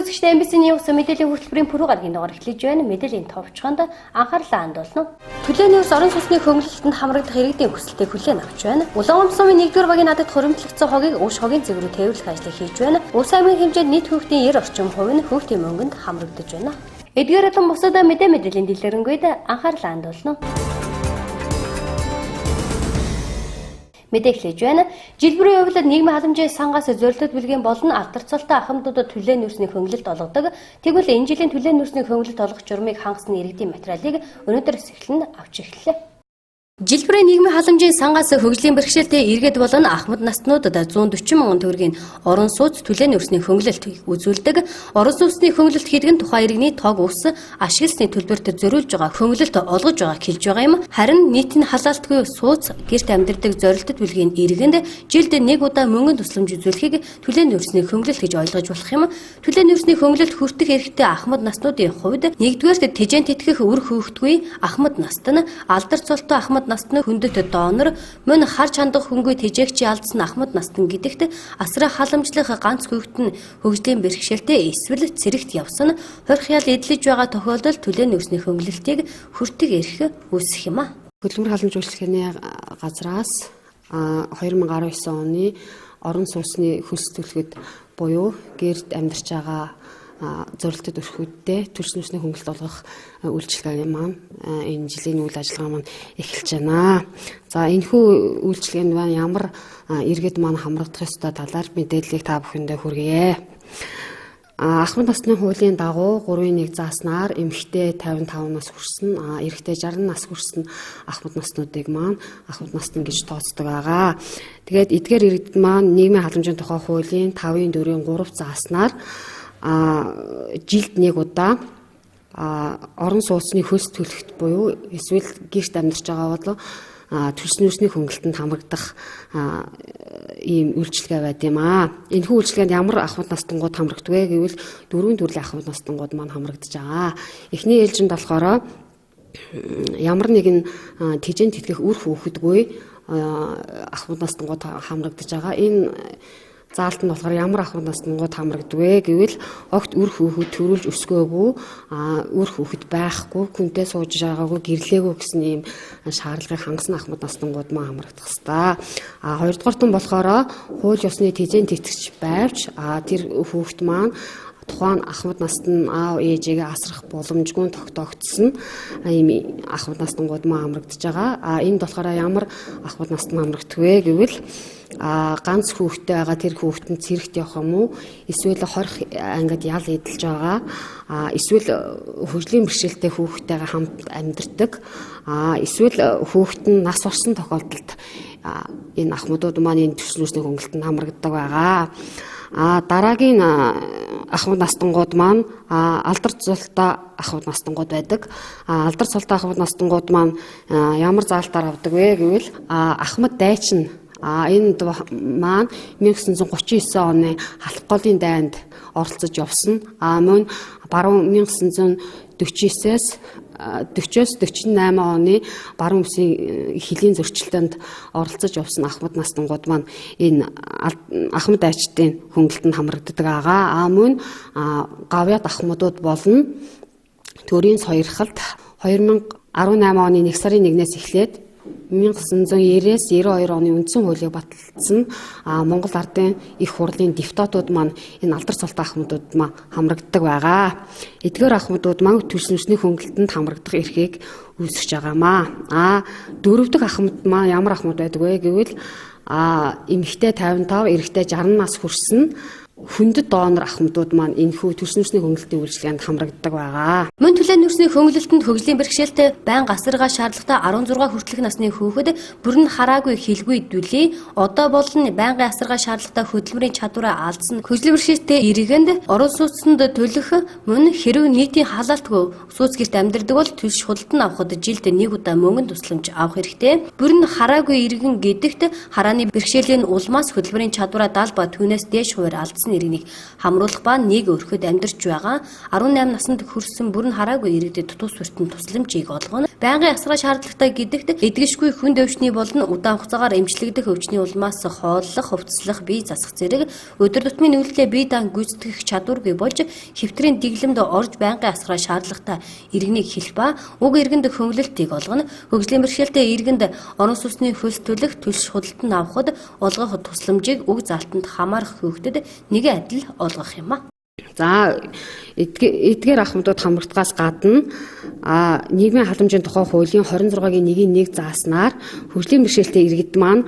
үзэгчдээ MBC NEWS мэдээллийн хөтөлбөрийн пүрэв гарагийн дугаар эхлэж байна. Мэдээллийн товчхонд анхаарлаа хандуулна. Төлөөний ус орон сууцны хөнгөлөлтөнд хамрагдах иргэдийн хүсэлтийг хүлээн авч байна. Улаан умсумын 1-р багийн надад хуримтлагдсан хогийг өш хогийн зэг рүү тээвэрлэх ажлыг хийж байна. Улс аймгийн хэмжээнд нийт хүүхдийн 90 орчим хувь нь хүүхдийн мөнгөнд хамрагдаж байна. Эдгээр алан бусад мэдээллийн дэлгэрэнгүй анхаарлаа хандуулна. Мэдээлж байна. Жилбэрийн хувьд нийгмийн халамжийн сангаас зорилтод бэлгийн болон алдарцалтай ахмадуудад төлөөний нөөцний хөнгөлөлт олгодог. Тэгвэл энэ жилийн төлөөний нөөцний хөнгөлөлт олгох журмыг хангасны иргэдийн материалыг өнөөдөр сэхлэн авч эхэллээ. Жилбэрийн нийгмийн халамжийн сангаас хөгжлийн бэрхшээлтэй иргэд болон ахмад настнуудад 140 мянган төгрөгийн орон сууц төлөөний нөөцний хөнгөлөлт үзүүлдэг. Орон сууцны хөнгөлөлт хийдэг нь тухайн иргэний тог ус ашигласны төлбөрт зориулж байгаа хөнгөлөлт олгож байгааг хэлж байгаа юм. Харин нийтийн халаалтгүй сууц гэрт амьдардаг зорилтод бүлгийн иргэнд жилд нэг удаа мөнгөнд тусламж үзүүлэхийг төлөөний нөөцний хөнгөлөлт гэж ойлгож болох юм. Төлөөний нөөцний хөнгөлөлт хүртэх эрхтэй ахмад настнуудын хувьд нэгдүгээр тэжээн тэтгэх үр хөөгтгүй ахмад наст нь алдар цолтой ахмад настны хүндэт доонор мөн харж хандах хөнгөө тэжээгчийн алдсан ахмад настан гэдэгт асраа халамжлах ганц хүүхэд нь хөгжлийн бэрхшээлтэй эсвэл цэрэгт явсан хорхиал эдлэж байгаа тохиолдолд төлөөний нөөцний хөнгөлөлтийг хүртэх эрх үүсэх юм а. Хөтөлбөр халамж үйлчлэгээний газраас 2019 оны орон сууцны хөлс төлөхөд буюу гэрд амьдарч байгаа зорилтод өрхөддөө төрсөн нөөцний хөнгөлөлт олгох үйлчилгээ маань энэ жилийн үйл ажиллагаа маань эхэлж байна. За энэхүү үйлчилгээнд маань ямар иргэд маань хамрагдах ёстой талаар мэдээллийг та бүхэндээ хүргье. Ахмад насны хуулийн дагуу 3-1 зааснаар эмэгтэй 55 нас хүрсэн, эрэгтэй 60 нас хүрсэн ахмад наснуудыг маань ахмад насны гэж тооцдог байгаа. Тэгээд эдгээр иргэд маань нийгмийн халамжийн тухай хуулийн 5-4-3 зааснаар жилд нэг удаа орон сууцны хөлс төлөхт буюу эсвэл гэрт амьдарч байгаа бол төрсөн нөөцний хөнгөлөлтөнд хамрагдах ийм үйлчилгээ байд юм аа. Энэхүү үйлчилгээнд ямар ахмад настангууд хамрагддаг вэ гэвэл 4 төрлийн ахмад настангууд маань хамрагдаж байгаа. Эхний ээлжинд болохоор ямар нэгэн тэжээн тэтгэх үр хөөгдгүй ахмад настангууд хамрагдаж байгаа. Энэ заалт нь болохоор ямар ахмад настангууд хамрагддаг вэ гэвэл огт үр хөөхөд төрүүлж өсгөөгүй, үр хөөхөд байхгүй, күнтэй сууж байгаагүй, гэрлээгүй гэсэн ийм шаардлагыг хангасан ахмад настангууд маань хамрагдах ёстой. Хоёрдугаарт нь болохоор хууль ёсны тэжээн тэтгэгч байвч тэр хүүхэд маань тухайн ахмад настан аав ээжигээ асрах боломжгүй тогтоогдсон ийм ахмад настангууд маань хамрагдаж байгаа. Энд болохоор ямар ахмад настан хамрагддаг вэ гэвэл ганц хүүхэдтэй байгаа тэр хүүхэд нь цэрэгт явах юм уу? Эсвэл хорих ангид ял эдэлж байгаа. Эсвэл хөгжлийн бэрхшээлтэй хүүхэдтэйгээ хамт амьдардаг. Эсвэл хүүхэд нь нас орсон тохиолдолд энэ ахмадууд маань энэ төрсөн нөөцний хөнгөлөлтөнд хамрагддаг байгаа. Дараагийн ахмад настангууд маань алдар цолтой ахмад настангууд байдаг. Алдар цолтой ахмад настангууд маань ямар заалтаар авдаг вэ гэвэл ахмад дайчин энэ маань 1939 оны халах голын дайнд оролцож явсан. Мөн баруун 1949-с 40-48 оны баруун үсгийн хөлийн зөрчилтөнд оролцож явсан ахмад настангууд маань энэ ахмад дайчдын хөнгөлөлтөнд хамрагддаг байгаа. Мөн гавьяат ахмадууд болно. Төрийн соёрхолд 2018 оны 1 сарын 1-ээс эхлээд 1990-с 92 оны үндсэн хуулийг баталсан Монгол Ардын их хурлын депутатууд маань энэ алдар цолтой ахмадууд маань хамрагддаг байгаа. Эдгээр ахмадууд маань төрсөн нөөцний хөнгөлөлтөнд хамрагдах эрхийг үүсгэж байгаамаа. Дөрөв дэх ахмад маань ямар ахмад байдаг вэ гэвэл эмэгтэй 55, эрэгтэй 60 нас хүрсэн хүндэт доонор ахмадууд маань энэхүү төрсөн нөөцний хөнгөлөлтийн үйлчилгээнд хамрагддаг байгаа. Мөн төлөөний нөөцний хөнгөлөлтөнд хөгжлийн бэрхшээлтэй байнга асаргаа шаардлагатай 16 хүртэлх насны хүүхэд бүр нь хараагүй хэлгүй дүлий одоо болон байнгын асаргаа шаардлагатай хөтөлбөрийн чадвараа алдсан хөгжлийн бэрхшээлтэй иргэнд орон сууцнд төлөх мөн хэрэг нийтийн халаалтгүй сууц гэрт амьдардаг бол төлш худалдан авахд жилд нэг удаа мөнгөнд тусламж авах хэрэгтэй. Бүр нь хараагүй иргэн гэдэгт харааны бэрхшээлийн улмаас хөтөлбөрийн чадвараа 70 ба түүнээс дээш хувиар алдсан иргэнийг хамруулах ба нэг өрхөд амьдарч байгаа 18 наснд хүрсэн бүрэн хараагүй иргэдэд тус хүртэн тусламжийг олгоно. Байнгын асарга шаардлагатай гэдэгт эдгэшгүй хүнд өвчний болон удаан хугацаагаар эмчлэгдэх өвчний улмаас хооллох, хувцаслах, бие засах зэрэг өдөр тутмын үйлдэлээ бие даан гүйцэтгэх чадваргүй болж хэвтрийн дэглэмд орж байнгын асарга шаардлагатай иргэнийг хэлэх ба уг иргэнд хөнгөлөлтийг олгоно. Хөгжлийн бэрхшээлтэй иргэнд орон сүнсний хөлс төлөх, төлс худалдан авахд олгох тусламжийг уг заалтанд хамаарах хүүхдэд нэгэн адил олгох юм а. За эдгээр ахмадууд хамрагдгаас гадна нийгмийн халамжийн тухай хуулийн 26-гийн 1-1 зааснаар хөгжлийн бэрхшээлтэй иргэд маань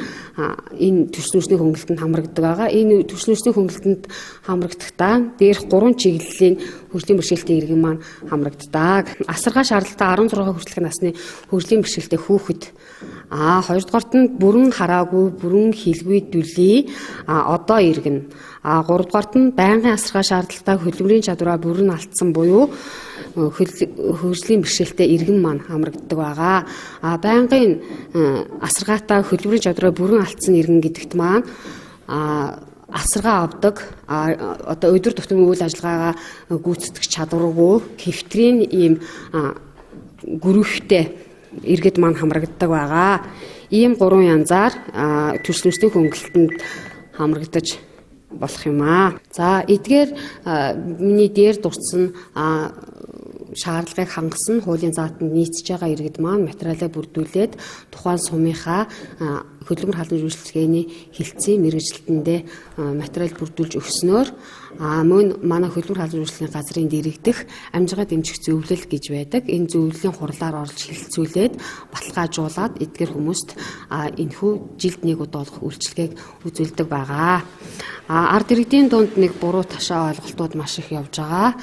энэ төрс нүүрсний хөнгөлөлтөнд хамрагддаг байгаа. Энэ төрс нүүрсний хөнгөлөлтөнд хамрагдахдаа дээрх 3 чиглэлийн хөгжлийн бэрхшээлтэй иргэн маань хамрагддаг. Асаргаа шаардлагатай 16 хүртэлх насны хөгжлийн бэрхшээлтэй хүүхэд хоёрдугаарт нь бүрэн хараагүй, бүрэн хэлгүй дүлий одоо иргэн. Гуравдугаарт нь байнгын асаргаа шаардлагатай хөдөлмөрийн чадвараа бүрэн алдсан буюу хөгжлийн бэрхшээлтэй иргэн маань хамрагддаг байгаа. Байнгын асаргаатай хөдөлмөрийн чадвараа бүрэн алдсан иргэн гэдэгт маань асаргаа авдаг одоо өдөр тутмын үйл ажиллагаагаа гүйцэтгэх чадваргүй хэвтрийн ийм гүрвэхтэй иргэд маань хамрагддаг байгаа. Ийм 3 янзаар төрс нүүрсний хөнгөлөлтөнд хамрагдаж болох юм аа. За эдгээр миний дээр дурдсан шаардлагыг хангасан хуулийн заалтанд нийцж байгаа иргэд маань материалаа бүрдүүлээд тухайн сумынхаа хөдөлмөр халамж үйлчилгээний хилцээ мэргэжилтэндээ материал бүрдүүлж өгснөөр мөн манай хөдөлмөр халамж үйлчилгээний газрын дэрэгдэх амжиргаа дэмжих зөвлөл гэж байдаг. Энэ зөвлөлийн хурлаар орж хилцүүлээд баталгаажуулаад эдгээр хүмүүст энэхүү жилд нэг удаа олох үйлчилгээг үзүүлдэг байгаа. Ард иргэдийн дунд нэг буруу ташаа ойлголтууд маш их явж байгаа.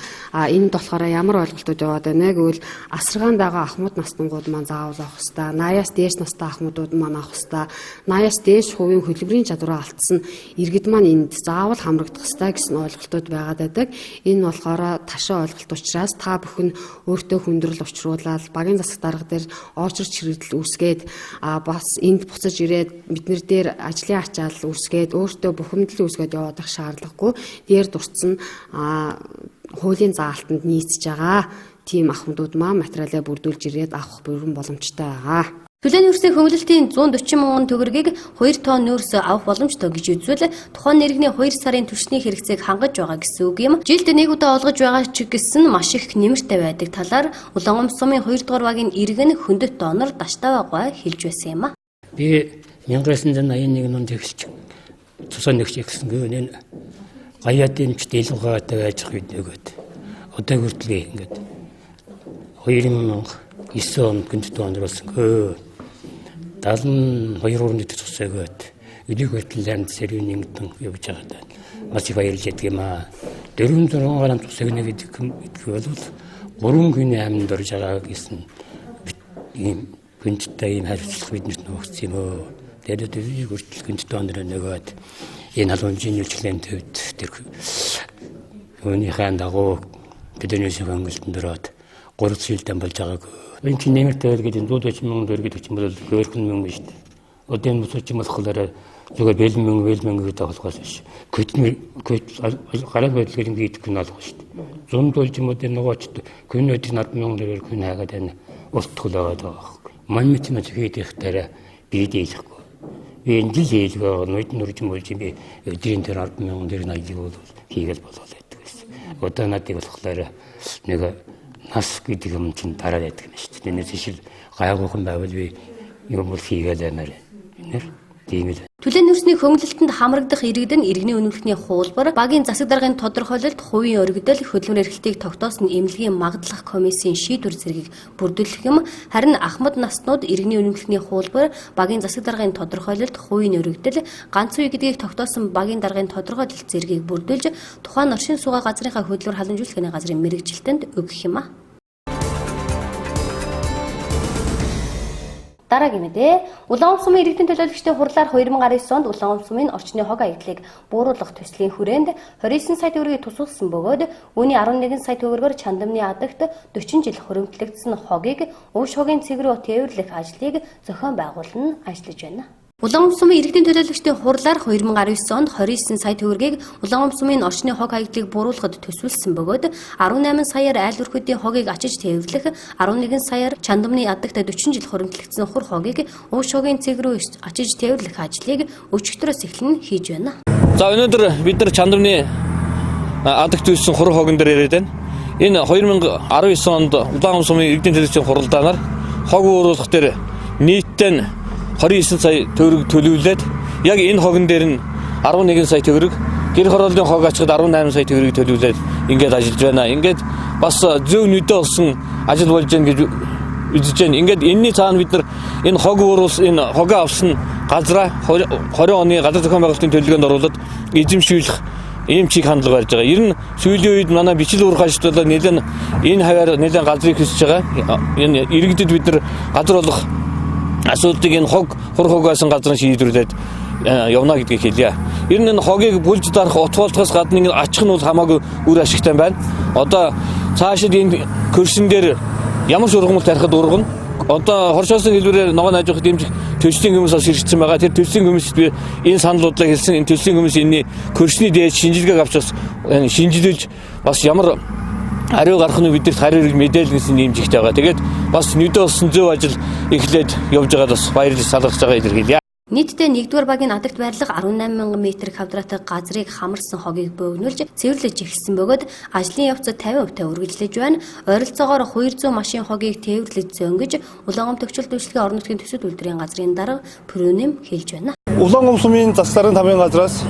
Энд болохоор ямар ойлголтууд яваад байна гэвэл асаргаанд байгаа ахмад наснууд маань заавал авах ёстой. 80-аас дээш настай ахмадууд маань авах ёстой. 80-аас дээш хувийн хөдөлмөрийн чадвараа алдсан иргэд маань энд заавал хамрагдах ёстой гэсэн ойлголтууд байгаад байдаг. Энэ болохоор ташаа ойлголт учраас та бүхэн өөртөө хүндрэл учруулаад багийн засаг дарга дээр оочрч хэрэгдэл үүсгээд бас энд буцаж ирээд биднэр дээр ажлын ачаал үүсгээд өөртөө бухимдал үүсгээд явах шаардлагагүй. Дээр дурдсан хуулийн заалтанд нийцж байгаа тийм ахмадууд маань материалаа бүрдүүлж ирээд авах бүрэн боломжтой байгаа. Түлээний нөөцийн хөнгөлөлтийн 140 мянган төгрөгийг 2 тонн нөөц авах боломжтой гэж үзвэл тухайн иргэний 2 сарын түвшний хэрэгцээг хангаж байгаа гэсэн үг юм. Жилд нэг удаа олгож байгаа ч гэсэн маш их нэмэртэй байдаг талаар Улаангомс сумын 2 дугаар багийн иргэн хөндөт донор Даштаваа хэлж байсан юм а. Би 1981 онд эхэлж цусан нэгч ихсэн гэнэ гаяатын ч дэлгүүртэй байж өгөөд одоо хүртэл ингээд 2009 онд гинт доноролсон гөө 72 орны төсөөгөөд өдийг хүртэл амт сэрүүн нэгдэн явж байгаа. Маш их баярлж ядг юм аа. 4-6 гаруй төсөг нэг гэдэг бол 3 хүний аминд орж байгаа гэсэн ийм гинттэй ийм хариуцлага биднэрт нөгөөс юм өө. Тэгээд өдийг хүртэл гинт донор нөгөөд энэ халамжийн үйлчлэлийн төвд тэр өөнийхөө дагуу бидний хөнгөлтөнд ороод 3 шилдэн болж байгааг. Энэ чинь нэмэртэй байдаг энэ 140 мянган төгрөг гэдэг чинь бол хөөрхөн мөнгө шүү дээ. Одоо энэ бүсч юм болохоор зүгээр бэлэн мөнгө гэдэг болохоос биш. Гараа байдлаар ингэж гүн алах шүү дээ. Зунд болж юм уу нөгөөч гүнүүд над мянган төгрөг гүн хаагаад байна. Уртгал байгаа даа. Мань мэт мэт хийх дараа би дийлэхгүй. Би энэ жил хийлгээ нөт нөрж мөлж би өдрийн тэр 10 мянган төгрөг наяг бол хийгээл болоод байдаг гэсэн. Одоо надыг болохоор нэг нас гэдэг юм чинь дараа байдаг юм шүү дээ. Нээс шил гайгуухан байвал би юм бол хийгээл баймаар байна. Тийм л. Түлээний нөөцийн хөнгөлөлтөнд хамрагдах иргэд нь иргэний үнэмлэхний хуулбар, багийн засаг даргын тодорхойлолт, хувийн өргөдөл, хөдөлмөр эрхлэлтийг тогтоосон эмнэлгийн магадлах комиссийн шийдвэр зэргийг бүрдүүлэх юм. Харин ахмад наснууд иргэний үнэмлэхний хуулбар, багийн засаг даргын тодорхойлолт, хувийн өргөдөл, ганц үе гэдгийг тогтоосон багийн даргын тодорхойлолт зэргийг бүрдүүлж тухайн оршин суугаа газрынхаа хөдөлмөр халамжуулалтын газрын мэргэжилтэнд өгөх юм а. Дараагийн мэдээ. Улаангомс сумын иргэдийн төлөөлөгчдийн хурлаар 2019 онд Улаангомс сумын орчны хог аяллыг бууруулах төслийн хүрээнд 29 сая төгрөгийг тусгасан бөгөөд үүний 11 сая төгрөгөөр Чандамны адагт 40 жил хөрөмтлөгдсөн хогийг уг хогийн цэг рүү тээвэрлэх ажлыг зохион байгуулан ажиллаж байна. Улаангомс сумын иргэдийн төлөөлөгчдийн хурлаар 2019 онд 29 сая төгрөгийг Улаангомс сумын орчны хог хаягдлыг бууруулахад төсвөлсөн бөгөөд 18 саяар айл өрхөдийн хогийг ачиж тээвэрлэх, 11 саяар чандамны ядагт 40 жил хуримтлагдсан хур хогийг ууш хогийн цэг рүү ачиж тээвэрлэх ажлыг өчигдрөөс эхлэн хийж байна. За өнөөдөр бид нар чандамны адагт үйсэн хур хогон дээр яриад байна. Энэ 2019 онд Улаангомс сумын иргэдийн төлөөлөгчдийн хуралдаанаар хог бууруулах дээр нийтдээ 29 сая төгрөг төлөвлөлээд яг энэ хогон дээр нь 11 сая төгрөг, гэр хорооллын хог ачаад 18 сая төгрөгийг төлөвлөлээд ингээд ажиллаж байна. Ингээд бас зөв нүдэ болсон ажил болж байна гэж үзэж байна. Ингээд энэний цаана бид нар энэ хог бууруулсан, энэ хогоо авсан газраа 20 оны газар зохион байгуулалтын төлөвлөгөөнд оруулаад эзэмшүүлэх ийм чиг хандлага барьж байгаа. Ер нь сүүлийн үед манай бичил уурхай ажлууд нэлээд энэ хаваар нэлээд газрыг хөсөж байгаа. Энэ иргэдэд бид нар газар олох асуудыг энэ хур хогоос газрын шийдвэрлээд явна гэдгийг хэлье. Ер нь энэ хогийг бүлж дарах утгуултгаас гадна ингэ ачих нь бол хамаагүй үр ашигтай байна. Одоо цаашид энэ хөрсөн дээр ямар сургамж тарихад ургана. Одоо хоршоосон хэлбэрээр ногоо найж авах дэмжих төслийн хүмүүс бас ирсэн байгаа. Тэр төслийн хүмүүст би энэ саналуудлаа хэлсэн. Энэ төслийн хүмүүс энэ хөрсний дээд шинжилгээг авч бас шинжилж бас ямар хариу гарах нь бидэрт хариу мэдээлэлс нэмжигтэй байгаа. Тэгээд бас нүдэ болсон зөв ажил эхлээд явж байгаад бас баярлаж салгаж байгаа илэрхийлье. Нийтдээ 1-р багийн адагт байрлах 18,000 м квадраттай газрыг хамарсан хогийг бөөгнүүлж цэвэрлэж эхэлсэн бөгөөд ажлын явц 50% үргэлжлэж байна. Ойролцоогоор 200 машин хогийг тээвэрлэж зөнгөж Улаангом төвчл дэвшлэгийн орон нутгийн төсөв үйлдвэрийн газрын дарга Пүрүнэм хэлж байна. Улаангом сумын засларын тамгын газраас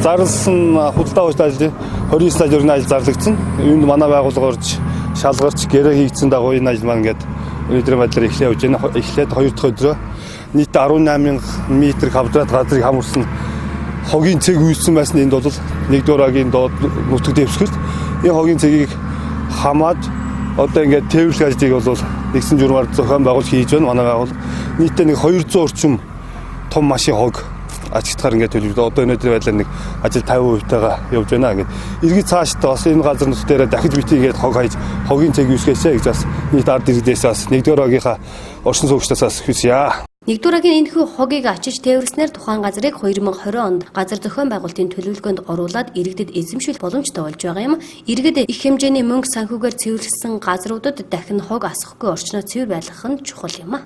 зарласан худалдаа уучлалт ажлын 29 сая төгрөгийн ажил зарлагдсан. Энд манай байгууллага орж шалгарч гэрээ хийгдсэн дагуу энэ ажил маань ингээд өнөөдрийн байдлаар эхлэх явж байна. Эхлээд 2 дахь өдрөө нийт 18,000 м квадрат газрыг хамарсан хогийн цэг үйсэн байсан. Энд бол 1-р багийн доод нутаг дэвсгэрт энэ хогийн цэгийг хамаад одоо ингээд тээвэрлэх ажлыг бол нэгсэн журмаар зохион байгуулж хийж байна. Манай байгууллага нийтдээ нэг 200 орчим том машин хог ачигдахаар ингээд төлөвлөд одоо өнөөдрийн байдлаар нэг ажил 50% тагаа явж байна. Ингээд иргэд цаашд бас энэ газар нут дээр дахиж бити ингээд хог хайж хогийн цэг үүсгээсэй гэж бас нийт ард иргэдээс бас 1-р багийнхаа орчин суугчдаас хүсье. 1-р багийн энэхүү хогийг ачиж тээвэрснээр тухайн газрыг 2020 онд газар зохион байгуулалтын төлөвлөгөөнд оруулаад иргэдэд эзэмшүүлэх боломжтой болж байгаа юм. Иргэд их хэмжээний мөнгө санхүүгээр цэвэрлсэн газруудад дахин хог асахгүй орчноо цэвэр байлгах нь чухал юм а.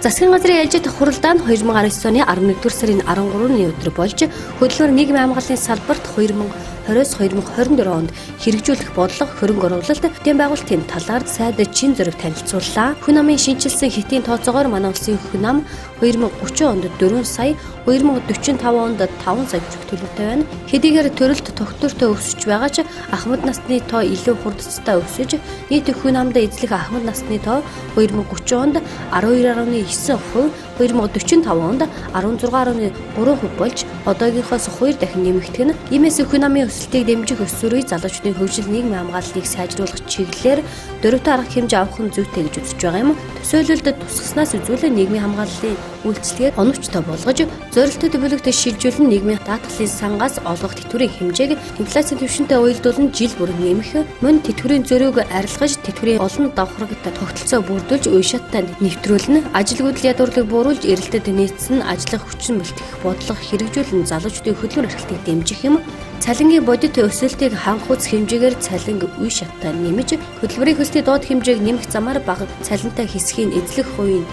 Засгийн газрын ээлжид хуралдаан 2019 оны 11-р сарын 13-ны өдөр болж хөтөлбөр нийгмийн хамгааллын салбарт 2020-2024 онд хэрэгжүүлэх бодлого хөрөнгө оруулалт дэм байгуулалтын талаар сайд чин зөрөг танилцууллаа. Хүн амын шинчилсэн хэтийн тооцоогоор манай улсын хүн ам 2030 онд 4 сая, 2045 онд 5 сая хүчиг төлөвтэй байна. Хэдийгээр төрөлт тогтвортой өсөж байгаа ч ахмад насны тоо илүү хурдцтай өсөж нийт хүн амд эзлэх ахмад насны тоо 2030 онд 12.9%, 2045 онд 16.3% болж одоогийнхоос 2 дахин нэмэгдэх нь. Иймээс хүн амын өсөлтийг дэмжих өсвөрийг залуучдын хөгжил нийгмийн хамгааллыг сайжруулах чиглэлээр дөрвөөр арга хэмжээ авах нь зүйтэй гэж үзэж байгаа юм. Төсөөлөлд тусгаснаас үзвэл нийгмийн хамгааллын үйлчлэгийг оновчтой болгож зорилттой бүлэгт шилжүүлэн нийгмийн даатгалын сангаас олгох тэтгэврийн хэмжээг инфляцийн түвшинтэй уялдуулан жил бүр нэмэх, мөн тэтгэврийн зөрүүг арилгаж тэтгэврийн олон давхаргад тогтолцоо бүрдүүлж үе шаттай нэвтрүүлнэ, ажилгүйдэл ядуурлыг бууруулж эрэлтэд нийцсэн ажиллах хүчин бэлтгэх бодлого хэрэгжүүлэн залуучдын хөдөлмөр эрхлэлтийг дэмжих юм. Цалингийн бодит өсөлтийг хангахуйц хэмжээгээр цалин үе шаттай нэмж, хөдөлмөрийн хөлтийн доод хэмжээг нэмэх замаар бага цалинтай хэсгийн эзлэх хувийн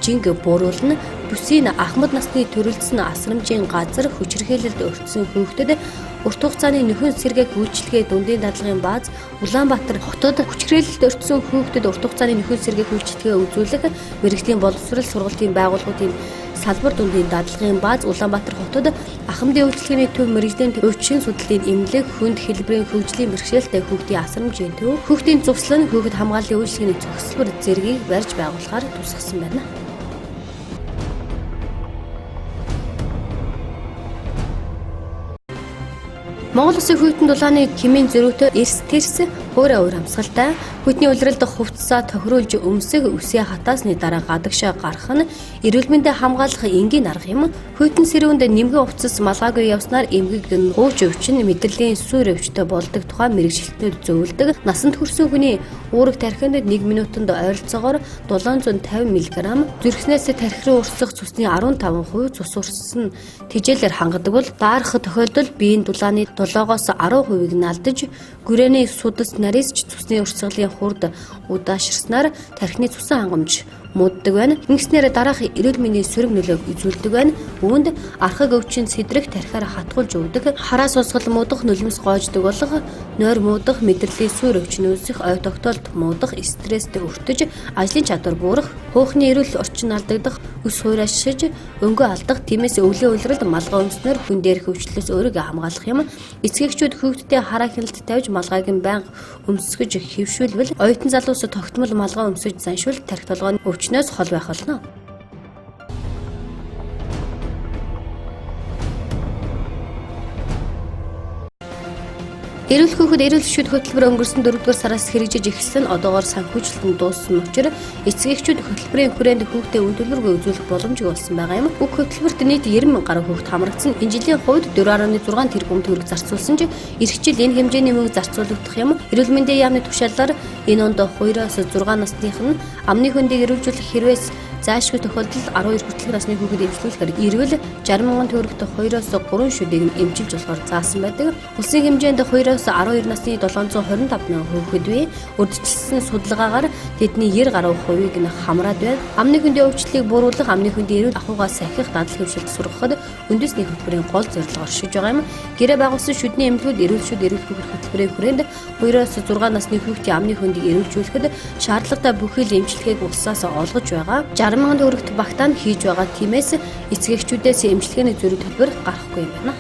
жинг бууруулна. Бүсийн ахмад насны төрөлдсөн асрамжийн газар хүчирхээлэлд өртсөн хүүхдэд урт хугацааны нөхөн сэргээх үйлчилгээ дундын дадлагын бааз Улаанбаатар хотод хүчирхээлэлд өртсөн хүүхдэд урт хугацааны нөхөн сэргээх үйлчилгээ үзүүлэх мэрэгжлийн боловсрол сургалтын байгууллагуудын салбар дундын дадлагын бааз Улаанбаатар хотод ахмадын үйлчилгээний төв мэрэгжлийн өвчин судлалын эмнэлэг хүнд хэлбэрийн хөгжлийн бэрхшээлтэй хүүхдийн асрамжийн төв хүүхдийн цуслан хүүхэд хамгааллын үйлчилгээний цогцлбор зэргийг барьж байгуулахаар тусгасан байна. Монгол Улсын хүйтэн дулааны хэмээн зөрүүтэй эрс тэрс өөрөө өөр амсгалтай хүйтний улиралд хувцсаа тохируулж өмсөх үсээ хатаасны дараа гадагшаа гарах нь эрүүл мэндэд хамгаалах энгийн арга юм. Хүйтэн сэрүүнд нэмгэн хувцас малгайгүй явснаар эмгэг нь гууч өвчин мэдрэлийн сүр өвчтөй болдог тухай мэрэгчлэлтнүүд зөвлөдөг. Насанд хүрсэн хүний уурэг тархинд 1 минутанд ойролцоогоор 750 мг, зүрхнээс тархи руу урсгах цусны 15% цус урссан тэжээлээр хангадаг бол даарах тохиолдолд биеийн дулааны 7-оос 10%-ийг наалдаж, гүрээний судас нарийсч цусны урсгалын хурд удаашрснаар тархины цусан хангамж мууддаг байна. Ингэснээр дараах эрүүл мэндийн сөрөг нөлөөг үзүүлдэг байна. Үүнд архаг өвчин сэдрэх тархиар хатгуулж өгдөг. Хараас усгал муудах, нулимс гоождог болох, нойр муудах, мэдрэлийн сүр өвчин үүсэх, ой тогтоолт муудах, стресст өртөж, ажлын чадвар буурах, хөөхний эрүүл орчин алдагдах, өс хуурайшиж, өнгөө алдах, тиймээс өвлийн улиралд малгай өмснөр хүн дээрх өвчлөөс өөрийгөө хамгаалах юм. Эцэгчүүд хүүхдэд хараа хяналт тавьж малгайг нь байнга өмсгөж хэвшүүлвэл оюутан залуус тогтмол малгай өмсөж заншвал тархи толгойн өвчнөөс хол байх болно. Эрүүл хүүхэд эрүүл шүд хөтөлбөр өнгөрсөн 4-р сараас хэрэгжиж эхэлсэн одоогоор санхүүжилтэн дууссан учраас эцэгчүүд хөтөлбөрийн хүрээнд хүүхдэд үн төлбөргүй үзүүлэх боломжгүй болсон байгаа юм. Бүх хөтөлбөрт нийт 90 мянган гаруй хүүхэд хамрагдсан. Энэ жилийн хувьд 4.6 тэрбум төгрөг зарцуулсан ч эх жил энэ хэмжээний мөнгө зарцуулагдах юм. Эрүүл мэндийн яамны тушаалаар энэ онд 2-оос 6 насных нь амны хөндийг эрүүлжүүлэх хэрвээс заашгүй тохиолдолд 12 хүртэлх насны хүүхэд эмчлүүлэхээр ирвэл 60 мянган төгрөгт 2-оос 3 шүдийг эмчилж болохоор заасан байдаг. Улсын хэмжээнд 2-оос 12 насны 725 мянган хүүхэд бий. Урьдчилсан судалгаагаар тэдний 90 гаруй хувийг нь хамраад байна. Амны хөндийн өвчлөлийг бууруулах, амны хөндийн эрүүл ахуйгаа сахих дадлаг хөвшилт сургахад үндэсний хөтөлбөрийн гол зорилго оршиж байгаа юм. Гэрээ байгуулсан шүдний эмнэлгүүд эрүүл шүд эрүүл хүүхэд хөтөлбөрийн хүрээнд 2-оос 6 насны хүүхдийн амны хөндийг эрүүлжүүлэхэд шаардлагатай бүхий л эмчилгээг улсаас олгож байгаа. 60 мянган төгрөгт багтаан хийж байгаа. Тиймээс эцэгчүүдээс эмчилгээний зөрүү төлбөр гарахгүй юм байна.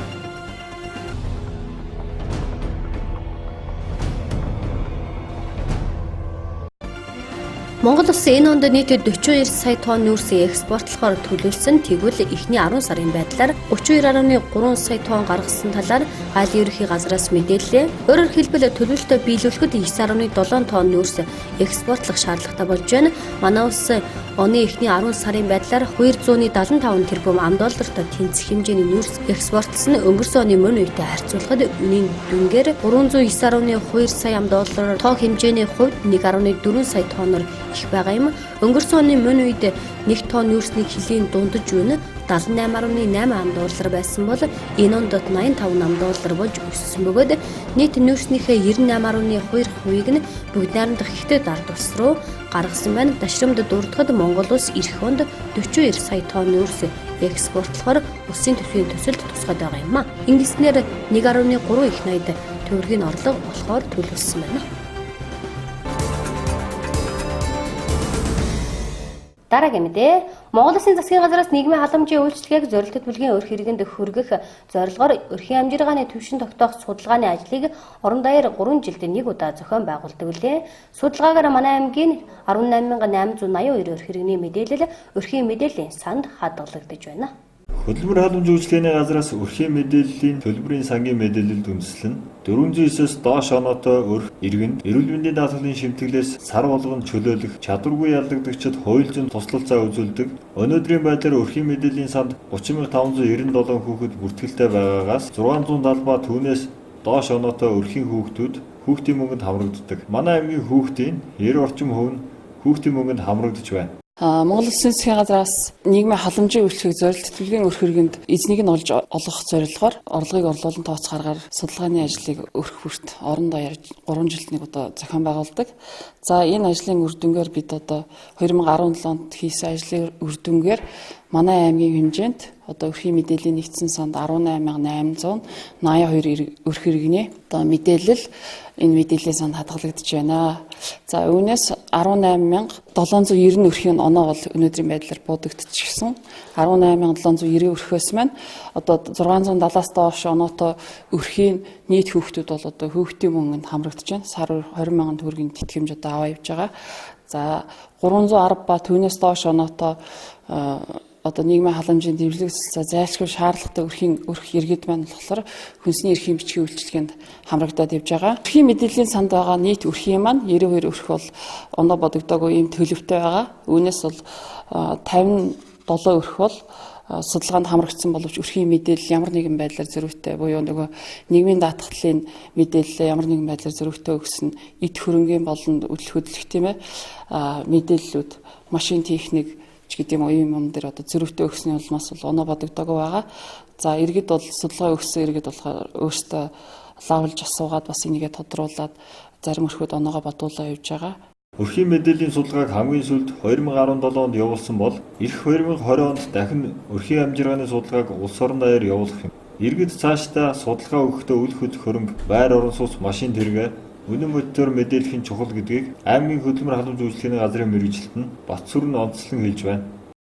Монгол Улсын энэ онд нийт 42 сая тонн нүүрсийг экспортлохоор төлөвлөсөн. Тэгвэл эхний 10 сарын байдлаар 32.3 сая тонн гаргасан талаар Галийн ерөнхий газраас мэдээллээ. Өөрөөр хэлбэл төлөвлөлтөө биелүүлэхэд 9.7 тонн нүүрс экспортлох шаардлагатай болж байна. Манай улс оны эхний 10 сарын байдлаар 275 тэрбум $, тэнцэх хэмжээний нүүрс экспортлсон. Өнгөрсөн оны мөн үетэй харьцуулахад үнийн дүнгээр 309.2 сая $, тоо хэмжээний хувьд 1.4 сая тонноор их байгаа юм. Өнгөрсөн оны мөн үед 1 тонн нүүрсний хилийн дундаж үн $78.8 байсан бол энэ онд $85 болж өссөн бөгөөд нийт нүүрснийхээ 98.2%-ийг нь бүгд найрамдах ихтэй дард улс руу гаргасан байна. Дашрамд дурдахад Монгол улс эх онд 42 сая тонн нүүрс экспортлохоор улсын төсвийн төсөлд тусгаад байгаа юм а. Ингэснээр 1.3 их найд төгрөгийн орлого болохоор төлөвлөсөн байна. Дараагийн мэдээ, Монгол Улсын засгийн газраас нийгмийн халамжийн үйлчилгээг зорилттой бүлгийн өр хэрэгэнд хөргөх зорилгоор өрхийн амжиргааны түвшин тогтоох судалгааны ажлыг орон даяар 3 жилд нэг удаа зохион байгуулдаг үлээ. Судалгаагаар манай аймгийн 18,882 өр хэрэгний мэдээлэл өрхийн мэдээллийн санд хадгалагдаж байна. Хөтөлбөр халамж үйлчилгээний газраас өрхийн мэдээллийн төлбөрийн сангийн мэдээлэлд үндэслэн 409-с доош оноотой өр иргэн эрүүл мэндийн даатгалын шимтгэлээс сар болгон чөлөөлөх чадваргүй ялдагдагчид хуульчин туслалцаа үзүүлдэг. Өнөөдрийн байдлаар өрхийн мэдээллийн санд 30,597 хүүхэд бүртгэлтэй байгаагаас 670 ба түүнээс доош оноотой өрхийн хүүхдүүд хүүхдийн мөнгөнд хамрагддаг. Манай аймгийн хүүхдийн 90 орчим хувь нь хүүхдийн мөнгөнд хамрагдаж байна. Монгол Улсын засгийн газраас нийгмийн халамжийн үйлчлэгийг зорилт төлөвийн өр хэрэгэнд эзнийг нь олгох зорилгоор орлогыг орлуулан тооцохоор судалгааны ажлыг өрх бүрт орон даяар 3 жилд нэг удаа зохион байгуулдаг. За энэ ажлын үр дүнгээр бид одоо 2017 онд хийсэн ажлын үр дүнгээр манай аймгийн хэмжээнд одоо өрхийн мэдээллийн нэгдсэн санд 18,882 өрх хэрэгний одоо мэдээлэл энэ мэдээллийн санд хадгалагдаж байна. За үүнээс 18,790 өрхийн оноо бол өнөөдрийн байдлаар буудагдчихсан. 18,790 өрхөөс маань одоо 670-аас доош оноотой өрхийн нийт хүүхдүүд бол одоо хүүхдийн мөнгөнд хамрагдаж байна. Сар 20 мянган төгрөгийн тэтгэмж одоо аваа явж байгаа. За 310 ба түүнээс доош оноотой одоо нийгмийн халамжийн дэвлэг засалцаа зайлшгүй шаардлагатай өрх иргэд маань болохоор хүнсний эрхийн бичгийн үйлчилгээнд хамрагдаад явж байгаа. Өрхийн мэдээллийн санд байгаа нийт өрхийн маань 92 өрх бол оноо бодогдоогүй ийм төлөвтэй байгаа. Үүнээс бол 57 өрх бол судалгаанд хамрагдсан боловч өрхийн мэдээлэл ямар нэгэн байдлаар зөрүүтэй буюу нөгөө нийгмийн даатгалын мэдээлэл ямар нэгэн байдлаар зөрүүтэй өгсөн эд хөрөнгийн болон хөдөлгөх тийм ээ мэдээллүүд машин техник ч гэдэг юм уу юм дээр одоо зөрүүтэй өгсөний улмаас бол оноо бодогдоогүй байгаа. За иргэд бол судалгаа өгсөн иргэд болохоор өөрсдөө лавлж асуугаад бас энийгээ тодруулаад зарим өрхөд оноогоо бодуулаад явж байгаа. Өрхийн мэдээллийн судалгааг хамгийн сүүлд 2017 онд явуулсан бол эх 2020 онд дахин өрхийн амжиргааны судалгааг улс орон даяар явуулах юм. Иргэд цаашдаа судалгаа өгөхдөө үл хөдлөх хөрөнгө, байр орон сууц, машин тэргээ, үнэн мөтөөр мэдээлэх нь чухал гэдгийг аймгийн хөтөлбөр халамж үйлчлэгээний газрын мэргэжилт нь Батцүрэн онцлон хэлж байна.